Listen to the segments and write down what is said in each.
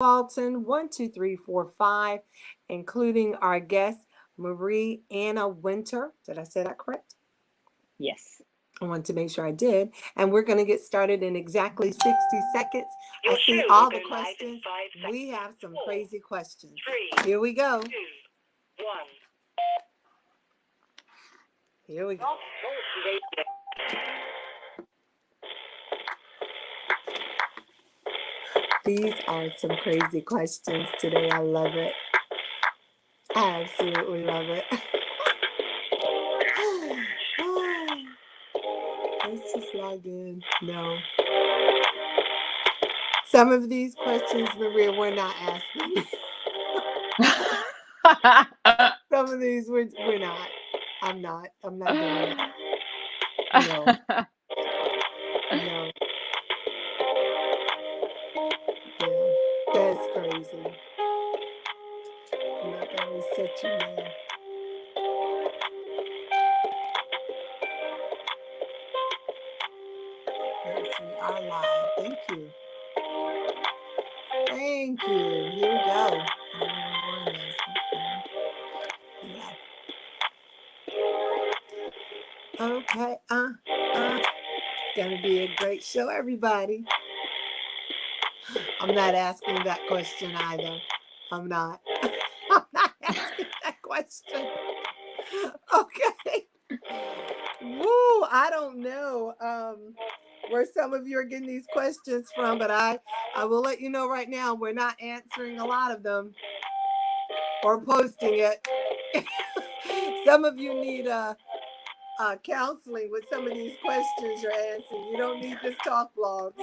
Walton, 12345, including our guest, Marie Anna Winter. Did I say that correct? Yes. I want to make sure I did. And we're going to get started in exactly 60 seconds. I see all the questions. We have some crazy questions. Here we go. Here we go. These are some crazy questions today. I love it. I absolutely love it. Let's just log in. No. Some of these questions, Maria, we're not asking. Some of these we're not. I'm not doing it. No. No. Yeah. That's crazy. I'm not gonna reset you now. Yes, we are live. Thank you. Thank you. Here we go. Yeah. Okay. It's gonna be a great show, everybody. I'm not asking that question either. I'm not. I'm not asking that question. Okay. Woo, I don't know where some of you are getting these questions from, but I will let you know right now we're not answering a lot of them or posting it. Some of you need counseling with some of these questions you're answering. You don't need this talk blog.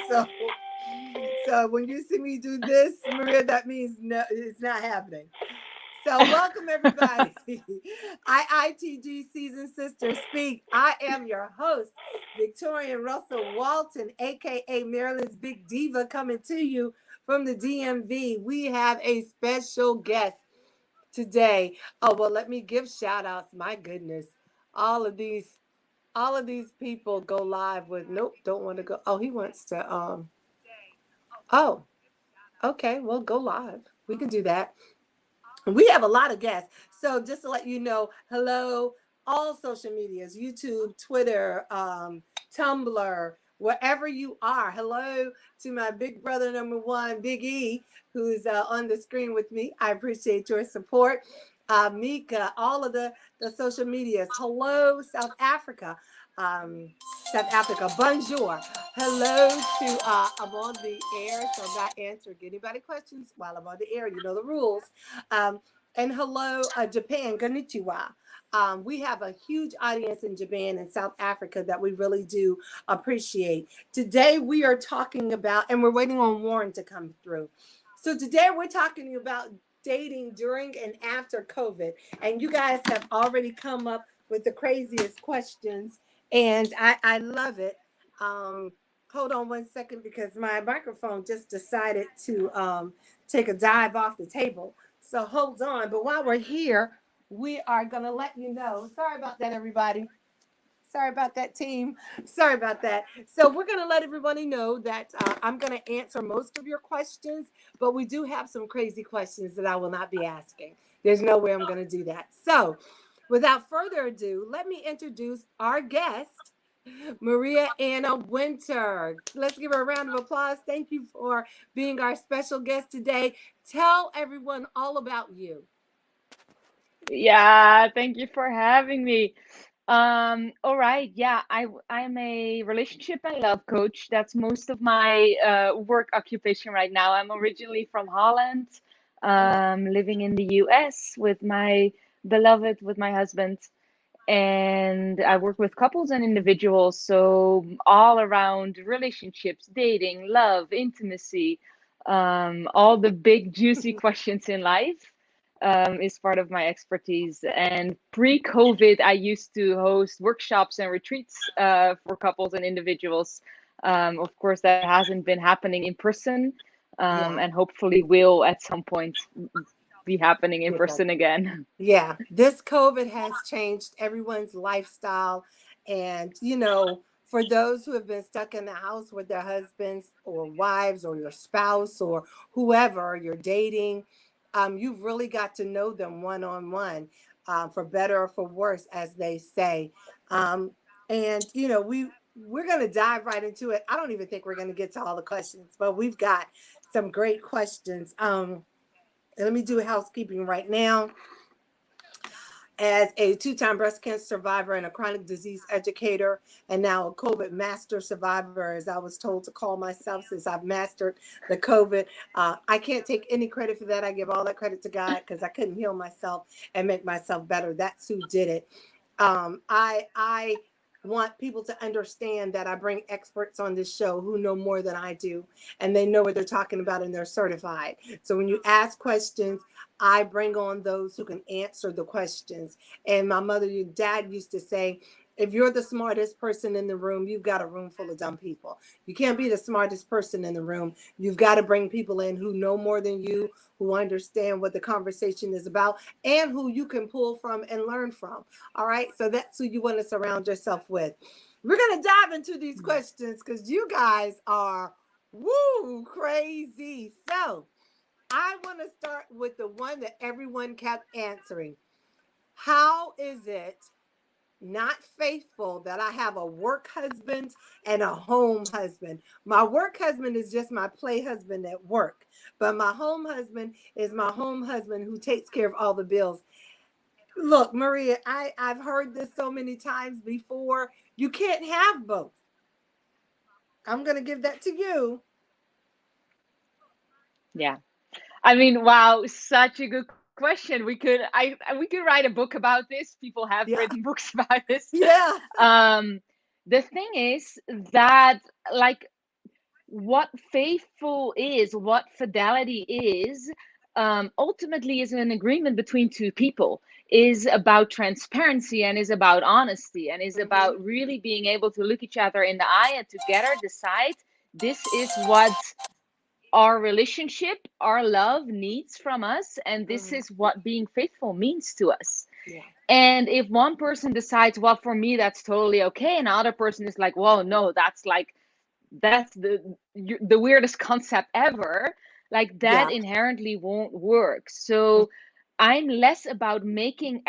So when you see me do this, Maria, that means no, it's not happening. So welcome everybody. IITG Season Sisters Speak. I am your host, Victorianne Russell Walton, aka Maryland's Big Diva, coming to you from the DMV. We have a special guest today. Oh, well, let me give shout outs. My goodness. All of these people go live with don't want to go. Oh, he wants to oh, okay, well, go live. We can do that. We have a lot of guests. So just to let you know, hello, all social medias, YouTube, Twitter, Tumblr, wherever you are. Hello to my big brother number one, Big E, who's on the screen with me. I appreciate your support. Mika, all of the social medias. Hello, South Africa. South Africa, bonjour. Hello to, I'm on the air, so I'm not answering anybody questions while I'm on the air. You know the rules. And hello, Japan, konnichiwa. We have a huge audience in Japan and South Africa that we really do appreciate. Today we are talking about, and we're waiting on Warren to come through. So today we're talking about dating during and after COVID. And you guys have already come up with the craziest questions, and I love it. Hold on one second because my microphone just decided to take a dive off the table. So hold on. But while we're here, we are going to let you know. Sorry about that, everybody. Sorry about that, team. Sorry about that. So we're going to let everybody know that I'm going to answer most of your questions, but we do have some crazy questions that I will not be asking. There's no way I'm going to do that. So without further ado, let me introduce our guest, Maria Anna Winter. Let's give her a round of applause. Thank you for being our special guest today. Tell everyone all about you. Yeah, thank you for having me. All right, yeah, I'm a relationship and love coach. That's most of my work occupation right now. I'm originally from Holland, living in the US with my beloved, with my husband, and I work with couples and individuals, so all around relationships, dating, love, intimacy, all the big juicy questions in life is part of my expertise. And pre-COVID, I used to host workshops and retreats for couples and individuals. Of course, that hasn't been happening in person, Yeah. and hopefully will at some point be happening in person again. Yeah, this COVID has changed everyone's lifestyle. And, for those who have been stuck in the house with their husbands or wives or your spouse or whoever you're dating, you've really got to know them one on one, for better or for worse, as they say. Um, and we're going to dive right into it. I don't even think we're going to get to all the questions, but we've got some great questions. Let me do housekeeping right now. As a two-time breast cancer survivor and a chronic disease educator, and now a COVID master survivor, as I was told to call myself since I've mastered the COVID. I can't take any credit for that. I give all that credit to God because I couldn't heal myself and make myself better. That's who did it. I want people to understand that I bring experts on this show who know more than I do, and they know what they're talking about, and they're certified. So when you ask questions, I bring on those who can answer the questions. And my mother and dad used to say, if you're the smartest person in the room, you've got a room full of dumb people. You can't be the smartest person in the room. You've got to bring people in who know more than you, who understand what the conversation is about, and who you can pull from and learn from. All right. So that's who you want to surround yourself with. We're going to dive into these questions because you guys are crazy. So I want to start with the one that everyone kept answering. How is it not faithful that I have a work husband and a home husband? My work husband is just my play husband at work, but my home husband is my home husband who takes care of all the bills. Look, Maria, I've heard this so many times before. You can't have both. I'm going to give that to you. Yeah. I mean, wow, such a good question. We could write a book about this. People have written Yeah. books about this. Yeah. Um, the thing is that, like, what faithful is, what fidelity is, ultimately is an agreement between two people, is about transparency and is about honesty and is Mm-hmm. about really being able to look each other in the eye and together decide this is what our relationship, our love needs from us, and this Mm-hmm. is what being faithful means to us. Yeah. And if one person decides, well, for me that's totally okay, and another person is like, well, no, that's the weirdest concept ever, like that Yeah. inherently won't work. So I'm less about making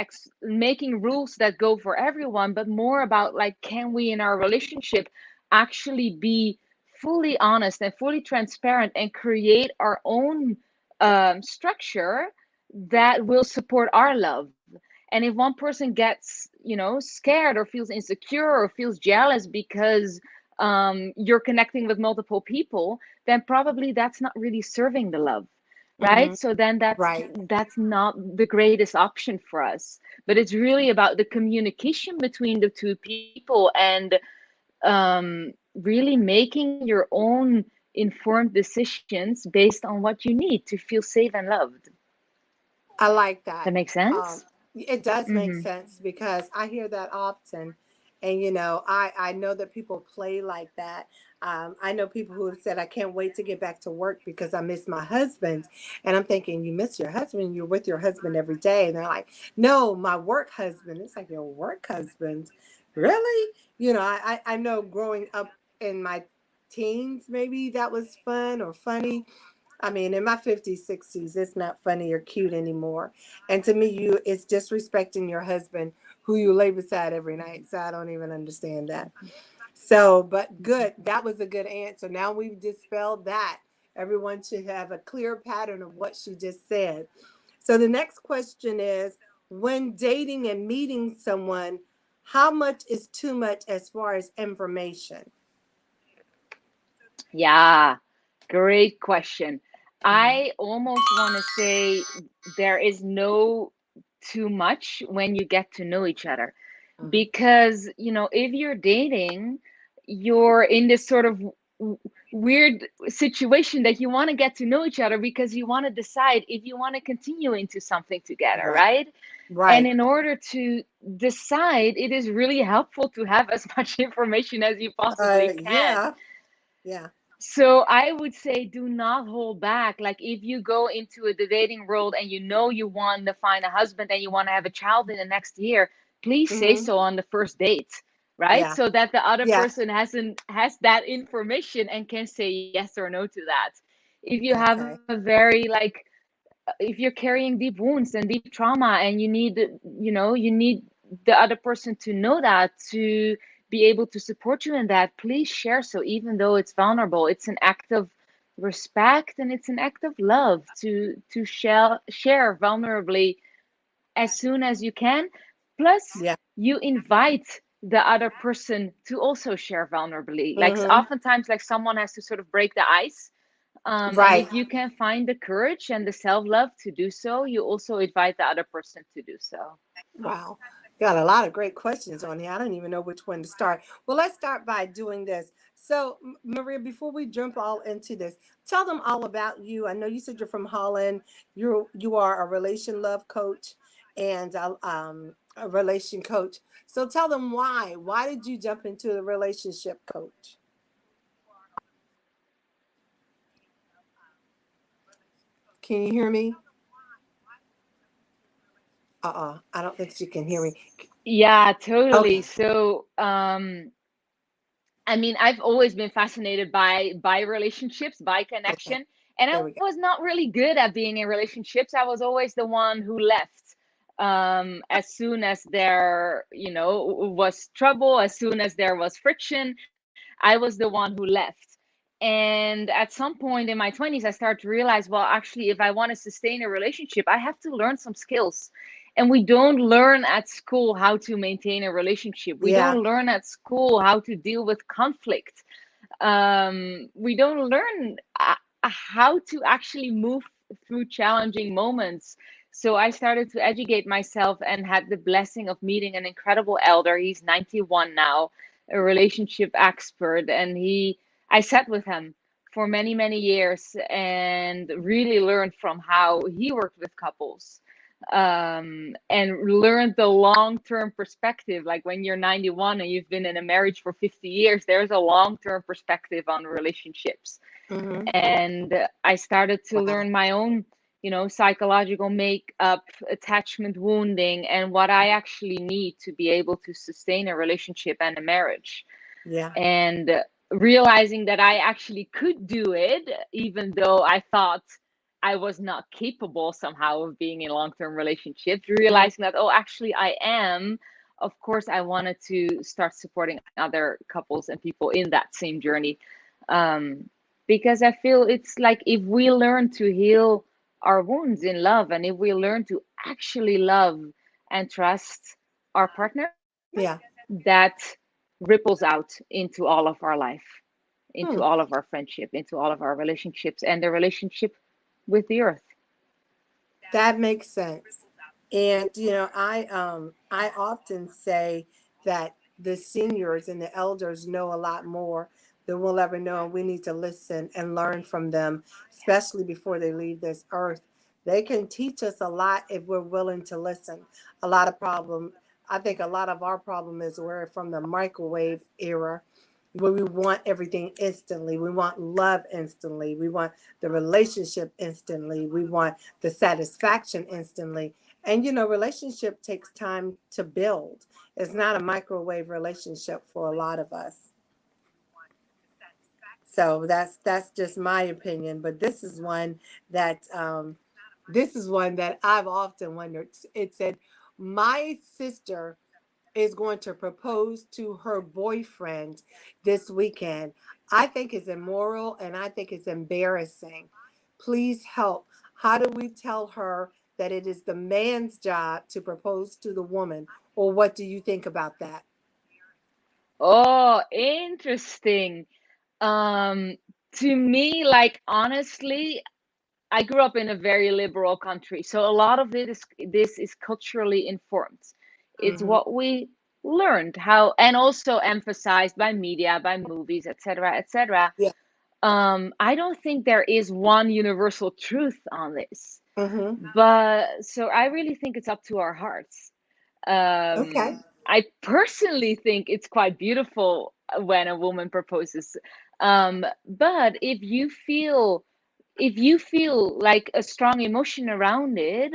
rules that go for everyone, but more about, like, can we in our relationship actually be fully honest and fully transparent and create our own structure that will support our love. And if one person gets, scared or feels insecure or feels jealous because you're connecting with multiple people, then probably that's not really serving the love, Mm-hmm. right? So then that's Right. that's not the greatest option for us. But it's really about the communication between the two people, and really making your own informed decisions based on what you need to feel safe and loved. I like That that. makes Um, sense. it does make Mm-hmm. sense because I hear that often. And, I know that people play like that. I know people who have said, I can't wait to get back to work because I miss my husband. And I'm thinking, you miss your husband? You're with your husband every day. And they're like, no, my work husband. It's like, your work husband? Really? I know growing up in my teens, maybe that was fun or funny. I mean, in my 50s, 60s, it's not funny or cute anymore. And to me, it's disrespecting your husband who you lay beside every night. So I don't even understand that. So, but good. That was a good answer. Now we've dispelled that. Everyone should have a clear pattern of what she just said. So the next question is, when dating and meeting someone, how much is too much as far as information? Yeah, great question. I almost want to say there is no too much when you get to know each other. Mhm. Because, if you're dating, you're in this sort of weird situation that you want to get to know each other because you want to decide if you want to continue into something together, Right. right? And Right. in order to decide, it is really helpful to have as much information as you possibly can. Yeah. Yeah. So I would say do not hold back. Like, if you go into the dating world and you want to find a husband and you want to have a child in the next year, please say Hmm. so on the first date. right? Yeah. So that the other Yeah. person has that information and can say yes or no to that. If you have a Okay. very like if you're carrying deep wounds and deep trauma and you need the other person to know that, to be able to support you in that, please share. So even though it's vulnerable, it's an act of respect and it's an act of love to share vulnerably as soon as you can. Plus, Yeah. you invite the other person to also share vulnerably. Like Mm-hmm. oftentimes, like someone has to sort of break the ice. And Right. if you can find the courage and the self love to do so, you also invite the other person to do so. Wow. Got a lot of great questions on here. I don't even know which one to start. Well, let's start by doing this. So, Maria, before we jump all into this, tell them all about you. I know you said you're from Holland. You are a relation love coach and a relation coach. So tell them why. Why did you jump into the relationship coach? Can you hear me? I don't think you can hear me. Yeah, totally. Okay. So, I mean, I've always been fascinated by relationships, by Okay. connection, and I There we was go. not really good at being in relationships. I was always the one who left as soon as there, was trouble, as soon as there was friction. I was the one who left. And at some point in my 20s, I started to realize, well, actually, if I want to sustain a relationship, I have to learn some skills. And we don't learn at school how to maintain a relationship. We Yeah. don't learn at school how to deal with conflict. We don't learn how to actually move through challenging moments. So I started to educate myself and had the blessing of meeting an incredible elder. He's 91 now, a relationship expert, and I sat with him for many, many years and really learned from how he worked with couples, and learned the long-term perspective. Like when you're 91 and you've been in a marriage for 50 years, there's a long-term perspective on relationships. Mm-hmm. And I started to Wow. learn my own, psychological makeup, attachment wounding, and what I actually need to be able to sustain a relationship and a marriage. Yeah. And realizing that I actually could do it, even though I thought I was not capable somehow of being in long-term relationships, Mm. realizing that, oh, actually I am. Of course, I wanted to start supporting other couples and people in that same journey. Um, because I feel it's like if we learn to heal our wounds in love, and if we learn to actually love and trust our partner, Yeah. that ripples out into all of our life, into Hmm. all of our friendship, into all of our relationships, and the relationship with the earth. That makes sense. And I often say that the seniors and the elders know a lot more than we'll ever know, and we need to listen and learn from them, especially before they leave this earth. They can teach us a lot if we're willing to listen. A lot of problem, I think a lot of our problem is we're from the microwave era where we want everything instantly. We want love instantly. We want the relationship instantly. We want the satisfaction instantly. And relationship takes time to build. It's not a microwave relationship for a lot of us. So that's just my opinion. But this is one that I've often wondered. It said, my sister is going to propose to her boyfriend this weekend. I think it's immoral and I think it's embarrassing. Please help. How do we tell her that it is the man's job to propose to the woman? Or what do you think about that? Oh, interesting. Um, to me, like honestly, I grew up in a very liberal country, so a lot of this is culturally informed. It's Mm-hmm. what we learned how, and also emphasized by media, by movies, etc., etc. Yeah. I don't think there is one universal truth on this, Mm-hmm. but so I really think it's up to our hearts. Okay. I personally think it's quite beautiful when a woman proposes. But if you feel like a strong emotion around it,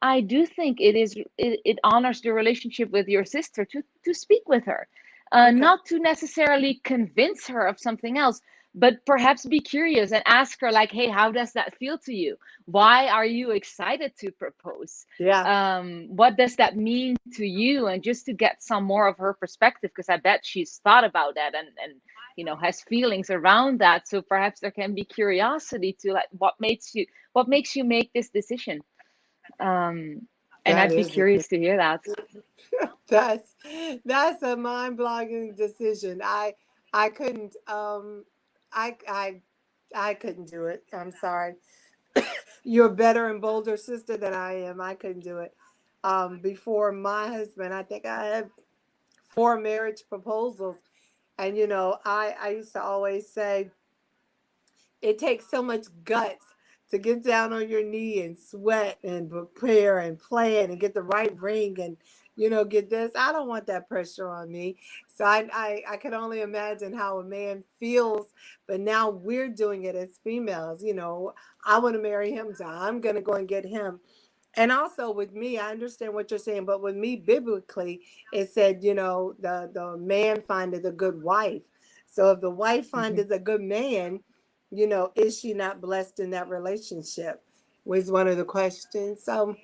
I do think it honors the relationship with your sister to speak with her. Okay. not to necessarily convince her of something else, but perhaps be curious and ask her, like, hey, how does that feel to you? Why are you excited to propose? Yeah. What does that mean to you? And just to get some more of her perspective, because I bet she's thought about that, and has feelings around that. So perhaps there can be curiosity to, like, what makes you make this decision. And That I'd be is a good. curious to hear that. That's that's a mind-boggling decision. I couldn't I I I couldn't do it. I'm sorry. You're a better and bolder sister than I am. I couldn't do it. Before my husband, I think I had 4 marriage proposals. And I used to always say it takes so much guts to get down on your knee and sweat and prepare and plan and get the right ring and get this. I don't want that pressure on me. So I can only imagine how a man feels. But now we're doing it as females. I want to marry him, so I'm going to go and get him. And also with me, I understand what you're saying, but with me, biblically, it said, the man findeth a good wife. So if the wife Mhm. findeth a good man, is she not blessed in that relationship? Was one of the questions. So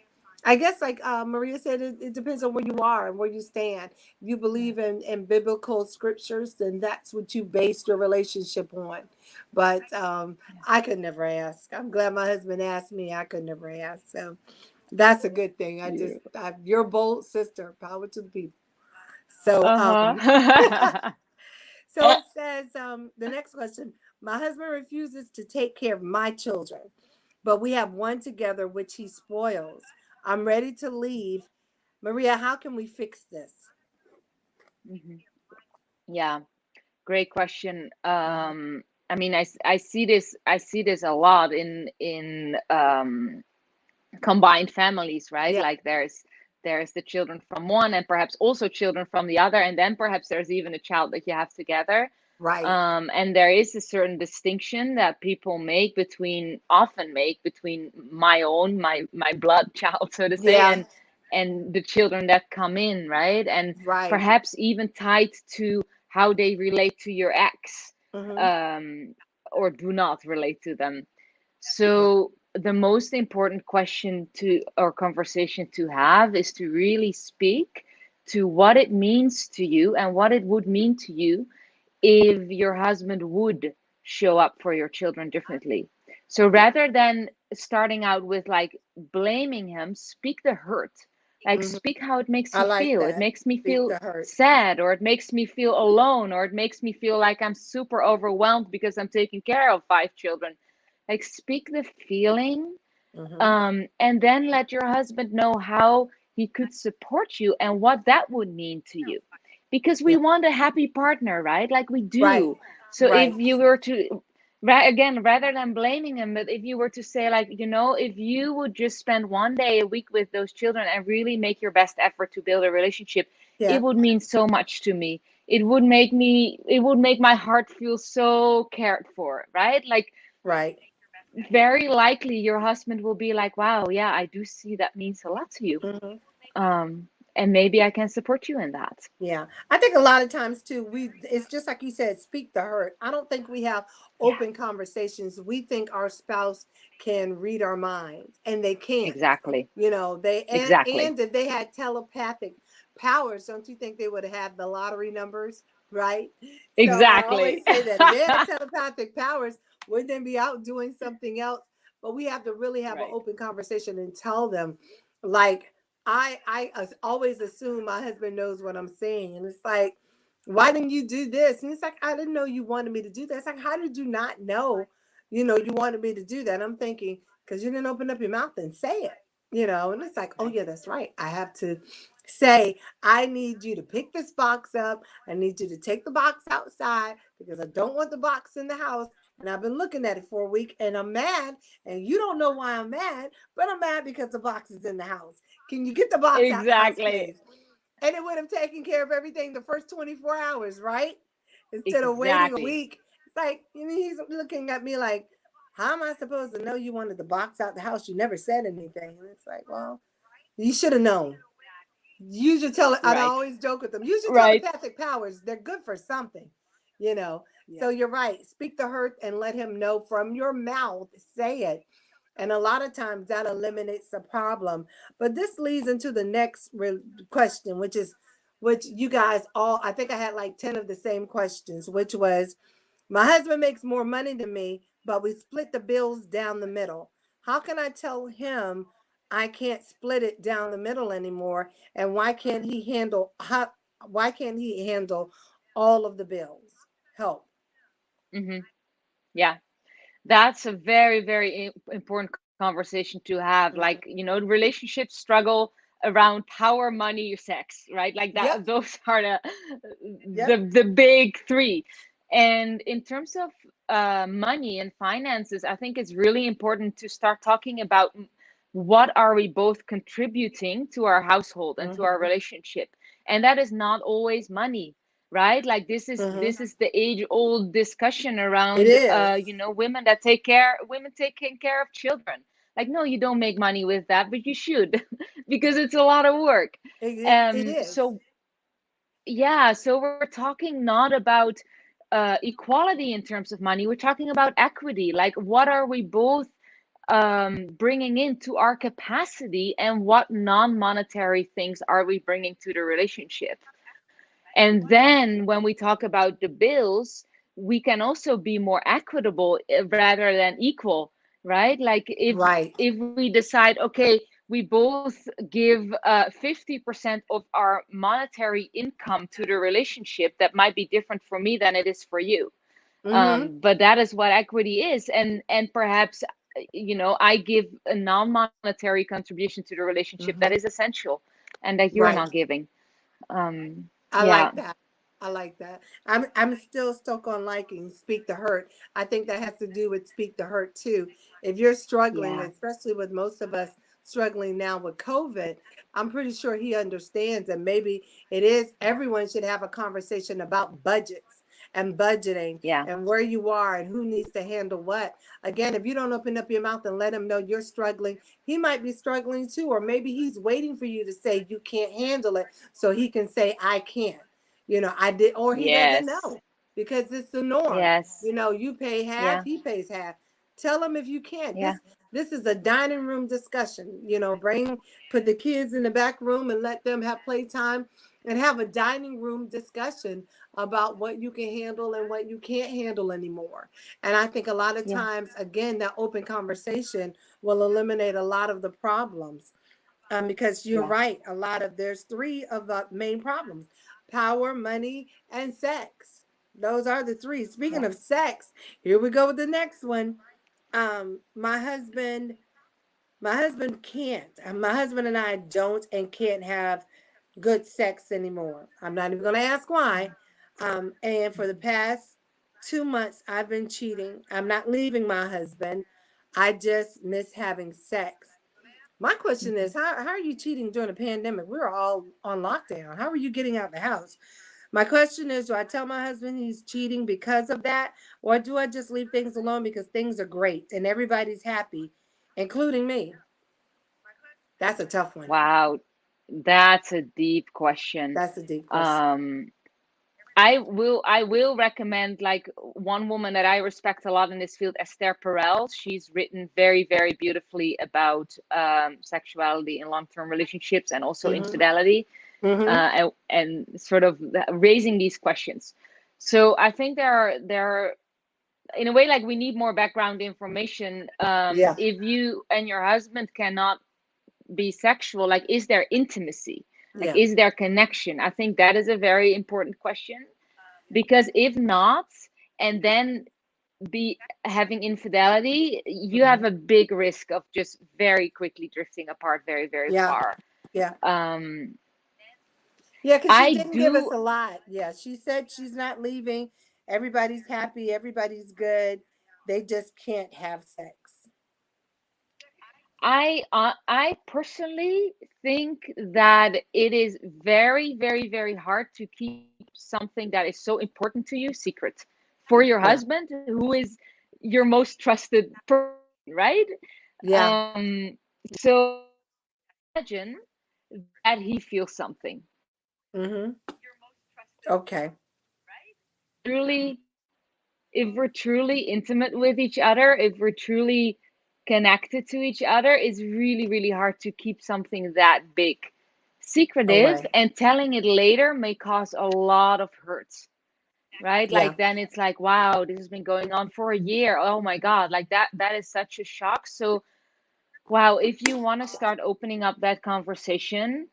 I guess, like Maria said, it depends on where you are and where you stand. If you Yeah. believe in biblical scriptures, then that's what you base your relationship on. But I could never ask. I'm glad my husband asked me. I could never ask. So that's a good thing. You. You're a bold sister. Power to the people. So, Uh-huh. so it says, the next question. My husband refuses to take care of my children, but we have one together which he spoils. I'm ready to leave. Maria, how can we fix this? Mhm. Yeah, great question. Uh-huh. I mean, I see this a lot in combined families, right? Yeah, Like there's the children from one, and perhaps also children from the other, and then perhaps there's even a child that you have together. right. And there is a certain distinction that people often make between my blood child, so to say, Yeah, and the children that come in, right? And right. perhaps even tied to how they relate to your ex, Mm-hmm. um, or do not relate to them. So the most important question to or conversation to have is to really speak to what it means to you and what it would mean to you if your husband would show up for your children differently. So rather than starting out with, like, blaming him, speak the hurt. Like, Mm-hmm. speak how it makes I you like feel. It that. makes me Speak feel the hurt. sad, or it makes me feel alone, or it makes me feel like I'm super overwhelmed because I'm taking care of 5 children. Like, speak the feeling, Mm-hmm. and then let your husband know how he could support you and what that would mean to you, because we Yeah. want a happy partner, right? Like, we Right. do. So if Right. you were to, again, rather than blaming him, but if you were to say, like, if you would just spend one day a week with those children and really make your best effort to build a relationship, it Yeah. would mean so much to me. It would make my heart feel so cared for, right? Like, Right. very likely your husband will be like, wow, yeah, I do see that means a lot to you. Mm-hmm. And maybe I can support you in that. Yeah, I think a lot of times too, it's just like you said, speak the hurt. I don't think we have Yeah, open conversations. We think our spouse can read our minds, and they can't. exactly. They Exactly. and if they had telepathic powers, don't you think they would have the lottery numbers, right? So I Exactly. always say that if they had telepathic powers, wouldn't they be out doing something else? But we have to really have an Right. open conversation and tell them, like, always assume my husband knows what I'm saying. And it's like, why didn't you do this? And it's like, I didn't know you wanted me to do that. It's like, how did you not know, you wanted me to do that? I'm thinking, because you didn't open up your mouth and say it, and it's like, oh Right. yeah, that's right. I have to say, I need you to pick this box up. I need you to take the box outside because I don't want the box in the house. And I've been looking at it for a week and I'm mad. And you don't know why I'm mad, but I'm mad because the box is in the house. Can you get the box out the house, Exactly. please? And it would have taken care of everything the first 24 hours, right? Instead of waiting a Exactly. week. It's like, he's looking at me like, how am I supposed to know you wanted the box out the house? You never said anything. And it's like, well, you should have known. use your I Right. always joke with them. Use your Right. telepathic powers. They're good for something, you know. Yeah. So you're right. Speak the hurt and let him know from your mouth. Say it. And a lot of times that eliminates the problem. But this leads into the next question, which you guys all, I think I had like 10 of the same questions, which was, my husband makes more money than me, but we split the bills down the middle. How can I tell him I can't split it down the middle anymore? And why can't he handle all of the bills? Help. Hmm. Yeah. That's a very, very important conversation to have. Like, Mhm. relationships struggle around power, money, sex, right? Like that, Yep. those are Yep. the big three. And in terms of money and finances, I think it's really important to start talking about what are we both contributing to our household and to our Mm-hmm. relationship. And that is not always money, right? Like Mm-hmm. this is the age old discussion It around is. women taking care of children. Like, no, you don't make money with that, but you should because it's a lot of work. It is. So yeah, so we're talking not about equality in terms of money. We're talking about equity. Like, what are we both bringing into our capacity, and what non-monetary things are we bringing to the relationship? And then when we talk about the bills, we can also be more equitable rather than equal, right? Like Right. if we decide, okay, we both give 50% of our monetary income to the relationship, that might be different for me than it is for you. Mm-hmm. But that is what equity is. And perhaps, I give a non-monetary contribution to the relationship that is Mm-hmm. essential and that you're Right. not giving. um I yeah. like that. I like that. I'm still stuck on liking speak the hurt. I think that has to do with speak the hurt too. If you're struggling, Yeah. especially with most of us struggling now with COVID, I'm pretty sure he understands, and maybe it is everyone should have a conversation about budgets and budgeting Yeah. and where you are and who needs to handle what. Again, if you don't open up your mouth and let him know you're struggling, he might be struggling too, or maybe he's waiting for you to say you can't handle it so he can say I can't. I did, or he doesn't Yes. know because it's the norm. Yes. You pay half, Yeah. he pays half. Tell him if you can't. Yeah. This is a dining room discussion. Put the kids in the back room and let them have playtime and have a dining room discussion about what you can handle and what you can't handle anymore. And I think a lot of Yeah. times, again, that open conversation will eliminate a lot of the problems. Because you're Yeah. right, there's three of the main problems: power, money, and sex. Those are the three. Speaking Yeah. of sex, here we go with the next one. My husband can't. My husband and I don't and can't have good sex anymore. I'm not even going to ask why. And for the Mhm. past 2 months, I've been cheating. I'm not leaving my husband. I just miss having sex. My question Mhm. is, how are you cheating during a pandemic? We were all on lockdown. How are you getting out of the house? My question is, do I tell my husband he's cheating because of that? Or do I just leave things alone because things are great and everybody's happy, including me? That's a tough one. Wow, that's a deep question. That's a deep question. Um, I will recommend, like, one woman that I respect a lot in this field, Esther Perel. She's written very, very beautifully about sexuality in long-term relationships and also Mm-hmm. infidelity, Mm-hmm. and sort of raising these questions. So I think there are, in a way, like, we need more background information. Yeah. If you and your husband cannot be sexual, like, is there intimacy? Like, Yeah. is there connection? I think that is a very important question, because if not, and then be having infidelity, you have Mm-hmm. a big risk of just very quickly drifting apart very, very Yeah. far. Yeah. um Yeah, because she I didn't give us do a lot. Yeah, she said she's not leaving. Everybody's happy. Everybody's good. They just can't have sex. I personally think that it is very, very, very hard to keep something that is so important to you secret for your Yeah. husband, who is your most trusted person, right? Yeah. So imagine that he feels something. Mm-hmm. Okay. Truly, if we're truly intimate with each other, if we're truly connected to each other, it's really, really hard to keep something that big secretive, Away. and telling it later may cause a lot of hurt, right? Yeah. Like then it's like, wow, this has been going on for a year. Oh my God, like that is such a shock. So wow, if you want to start opening up that conversation,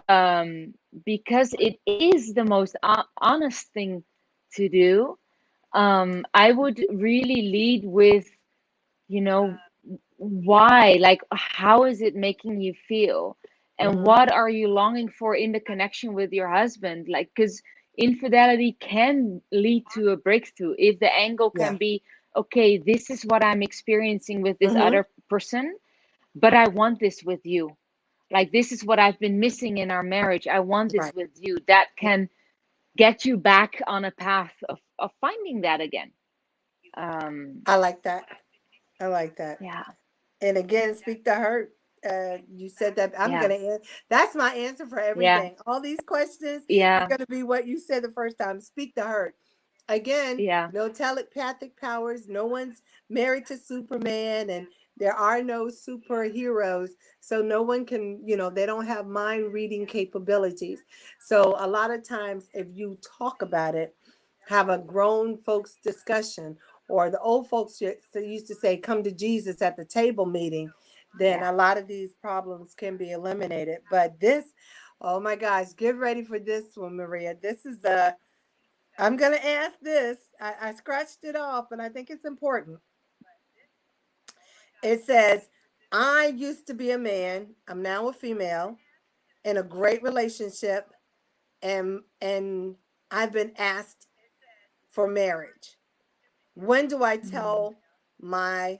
because it is the most honest thing to do, I would really lead with, you know, why, like, how is it making you feel? And Mm-hmm. what are you longing for in the connection with your husband? Like, because infidelity can lead to a breakthrough if the angle Yeah. can be, okay, this is what I'm experiencing with this Mm-hmm. other person, but I want this with you. Like, this is what I've been missing in our marriage. I want this Right. with you. That can get you back on a path of finding that again. I like that. I like that. Yeah, And again, speak to hurt. You said that I'm yeah, gonna. That's my answer for yeah, everything. All these questions is yeah, gonna be what you said the first time. Speak to hurt. Again, yeah, no telepathic powers. No one's married to Superman, and there are no superheroes. So no one can. They don't have mind reading capabilities. So a lot of times, if you talk about it, have a grown folks discussion, or the old folks used to say, come to Jesus at the table meeting, then yeah. a lot of these problems can be eliminated. But this, oh my gosh, get ready for this one, Maria. This is I'm going to ask this. I scratched it off, and I think it's important. It says, I used to be a man. I'm now a female in a great relationship, and I've been asked for marriage. When do I Mm, tell my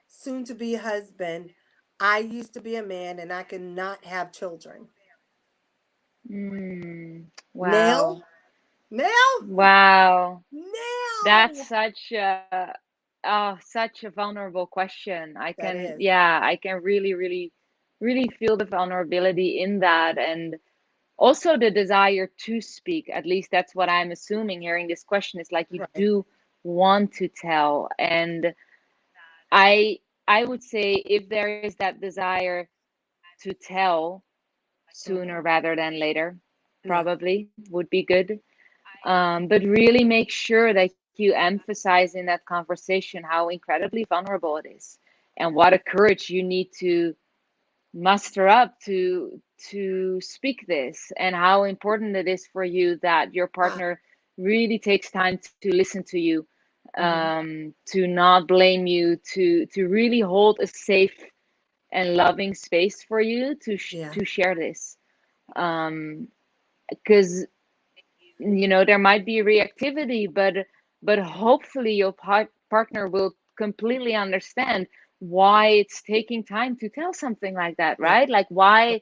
soon to be husband, I used to be a man and I cannot have children? Now? wow, Now? wow. That's Now? such a vulnerable question. I That can, is. yeah, I can really, really, really feel the vulnerability in that, and also the desire to speak. At least that's what I'm assuming hearing this question, is like you Right. do want to tell. And I I would say if there is that desire to tell sooner Mm-hmm. rather than later, Yeah. probably would be good. But really make sure that you emphasize in that conversation how incredibly vulnerable it is, and what a courage you need to muster up to speak this, and how important it is for you that your Ah. partner really takes time to listen to you, Mm-hmm. to not blame you, to really hold a safe and loving space for you Yeah. to share this. Because there might be reactivity, but hopefully your partner will completely understand why it's taking time to tell something like that, Yeah. right? Like why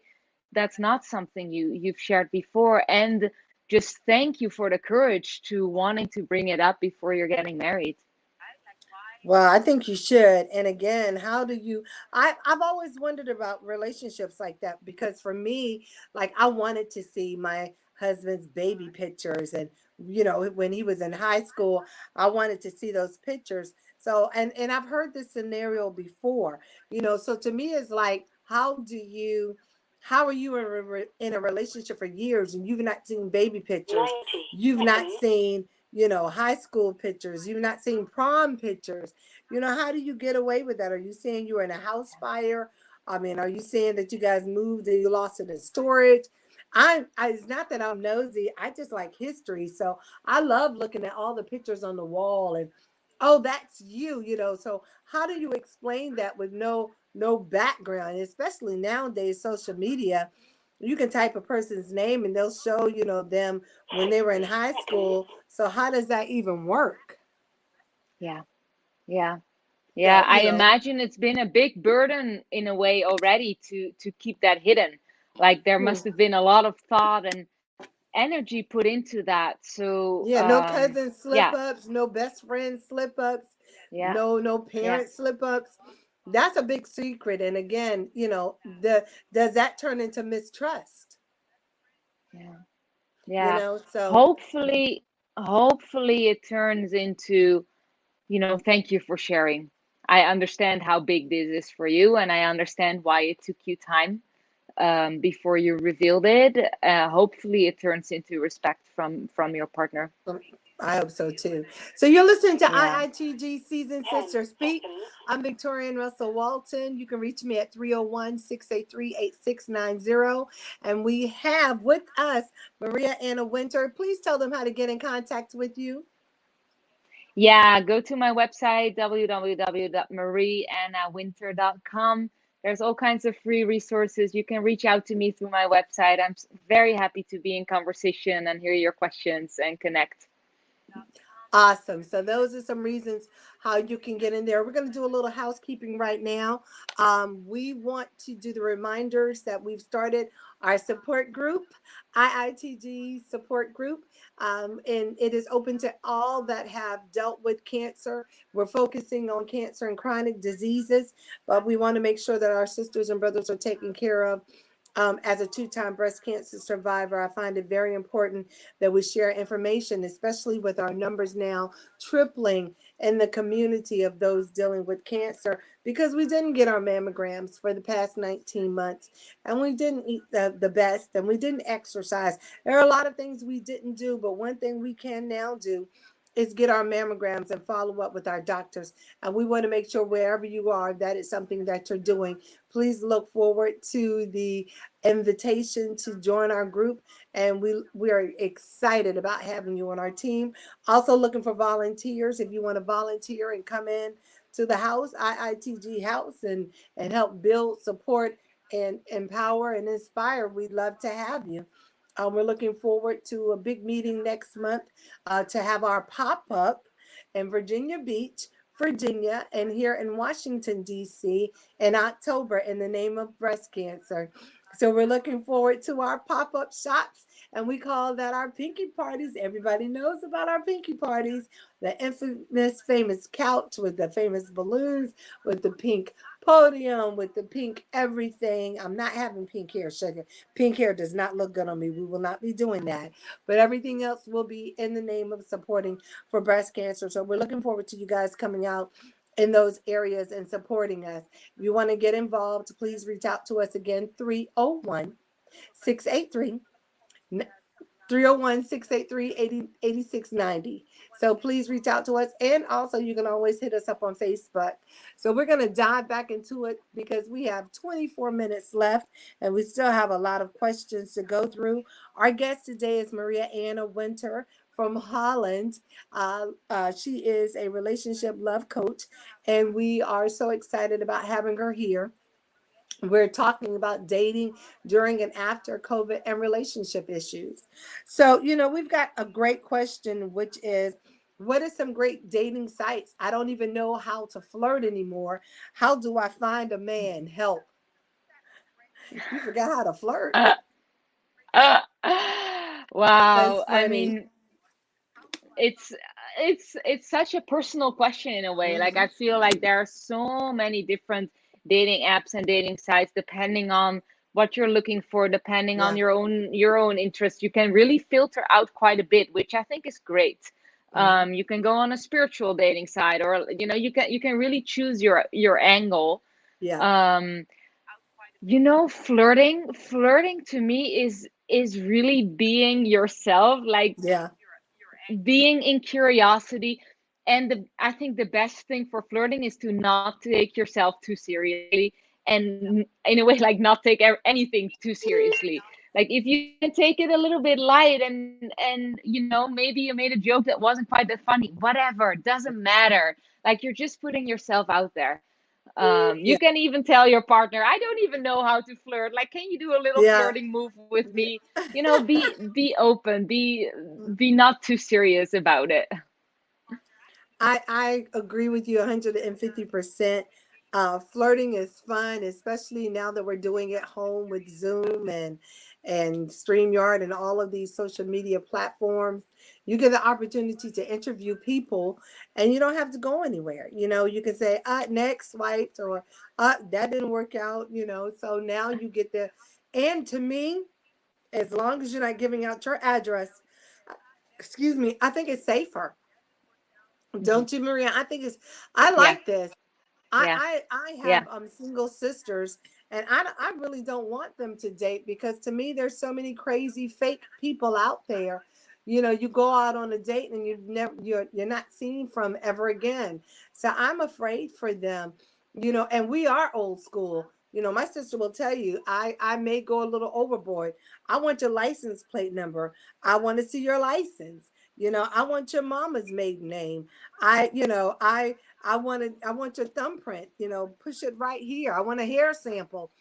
that's not something you've shared before, and just thank you for the courage to wanting to bring it up before you're getting married. Well, I think you should. And again, how do you I've always wondered about relationships like that, because for me, like, I wanted to see my husband's baby pictures, and when he was in high school, I wanted to see those pictures. So, and I've heard this scenario before. So to me it's like, how are you in a relationship for years and you've not seen baby pictures? You've not seen high school pictures. You've not seen prom pictures. How do you get away with that? Are you saying you were in a house fire? I mean, are you saying that you guys moved and you lost it in storage? It's not that I'm nosy. I just like history. So I love looking at all the pictures on the wall, and oh, that's you. So how do you explain that with no background? Especially nowadays, social media, you can type a person's name and they'll show, them when they were in high school. So how does that even work? Yeah, yeah, yeah. So, I imagine it's been a big burden in a way already to keep that hidden. Like there hmm. must have been a lot of thought and energy put into that. So Yeah, no cousin slip yeah, ups, no best friend slip ups, yeah, no yeah, parent slip ups. That's a big secret. And again, does that turn into mistrust? Yeah. You Yeah. know, so Hopefully it turns into, thank you for sharing. I understand how big this is for you, and I understand why it took you time before you revealed it. Hopefully it turns into respect from your partner. um, I hope so too. So you're listening to Yeah. IITG Season Sister Speak. I'm Victorianne Russell Walton. You can reach me at 301-683-8690. And we have with us Maria Anna Winter. Please tell them how to get in contact with you. Yeah, go to my website, www.marieannawinter.com. There's all kinds of free resources. You can reach out to me through my website. I'm very happy to be in conversation and hear your questions and connect. Awesome. So those are some reasons how you can get in there. We're going to do a little housekeeping right now. We want to do the reminders that we've started our support group, IITG support group, and it is open to all that have dealt with cancer. We're focusing on cancer and chronic diseases, but we want to make sure that our sisters and brothers are taken care of. As a two-time breast cancer survivor, I find it very important that we share information, especially with our numbers now tripling in the community of those dealing with cancer, because we didn't get our mammograms for the past 19 months, and we didn't eat the best, and we didn't exercise. There are a lot of things we didn't do, but one thing we can now do is get our mammograms and follow up with our doctors. And we want to make sure wherever you are, that is something that you're doing. Please look forward to the invitation to join our group, and we are excited about having you on our team. Also looking for volunteers. If you want to volunteer and come in to the house, IITG house, and help build, support, and empower and inspire, we'd love to have you. We're looking forward to a big meeting next month to have our pop-up in Virginia Beach, Virginia, and here in Washington, D.C. in October in the name of breast cancer. So we're looking forward to our pop-up shops, and we call that our pinky parties. Everybody knows about our pinky parties. The infamous famous couch with the famous balloons, with the pink podium, with the pink everything. I'm not having pink hair, sugar. Pink hair does not look good on me. We will not be doing that. But everything else will be in the name of supporting for breast cancer. So we're looking forward to you guys coming out in those areas and supporting us. If you want to get involved, please reach out to us again, 301-683 301-683-8690. So please reach out to us. And also you can always hit us up on Facebook. So we're going to dive back into it because we have 24 minutes left and we still have a lot of questions to go through. Our guest today is Maria Anna Winter from Holland. She is a relationship love coach, and we are so excited about having her here. We're talking about dating during and after COVID and relationship issues. So, we've got a great question, which is, what are some great dating sites? I don't even know how to flirt anymore. How do I find a man? Help. You forgot how to flirt. Uh, That's wow. I funny. mean, it's it's such a personal question in a way. Like, I Hmm. feel like there are so many different dating apps and dating sites depending on what you're looking for, depending on Yeah. your own interest. You can really filter out quite a bit, which I think is great. Hmm. You can go on a spiritual dating site, or you can really choose your angle. Yeah. um flirting to me is really being yourself, like Yeah. being in curiosity. And I think the best thing for flirting is to not take yourself too seriously, and in a way, like, not take anything too seriously. Like, if you can take it a little bit light, and maybe you made a joke that wasn't quite that funny, whatever, doesn't matter. Like, you're just putting yourself out there. Yeah. You can even tell your partner, I don't even know how to flirt. Like, can you do a little Yeah. flirting move with me? Yeah. Be open, be not too serious about it. I agree with you 150%. Flirting is fun, especially now that we're doing it home with Zoom and StreamYard and all of these social media platforms. You get the opportunity to interview people, and you don't have to go anywhere. You can say, next swiped, or that didn't work out. So now you get the, and to me, as long as you're not giving out your address, excuse me, I think it's safer. Mhm. Don't you, Maria? I Yeah, like this. yeah, I yeah, have single sisters, and I really don't want them to date, because to me there's so many crazy fake people out there. You go out on a date and you're not seen from ever again. So I'm afraid for them. And we are old school. My sister will tell you, I may go a little overboard. I want your license plate number. I want to see your license. I want your mama's maiden name. I want your thumbprint, push it right here. I want a hair sample,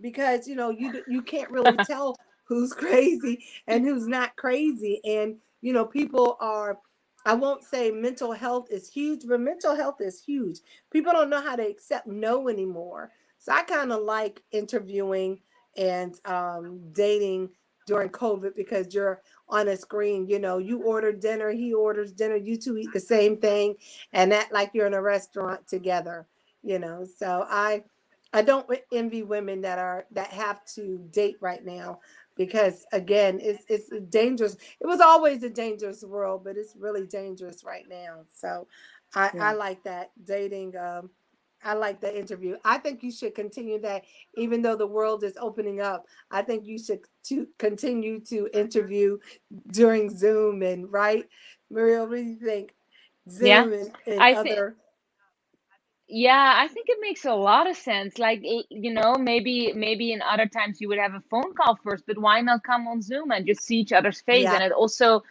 because you can't really tell who's crazy and who's not crazy. And people are, I won't say mental health is huge, but mental health is huge. People don't know how to accept no anymore. So I kind of like interviewing and dating during COVID, because you're on a screen. You order dinner, he orders dinner, you two eat the same thing, and act like you're in a restaurant together. So I don't envy women that have to date right now, because again, it's dangerous. It was always a dangerous world, but it's really dangerous right now. So I yeah. like that dating. I like the interview. I think you should continue that, even though the world is opening up. I think you should to continue to interview during Zoom, and right, Maria, what do you think? Yeah. Zoom and I think other, Yeah, I think it makes a lot of sense. Like, maybe in other times you would have a phone call first, but why not come on Zoom and just see each other's face? yeah, And it also,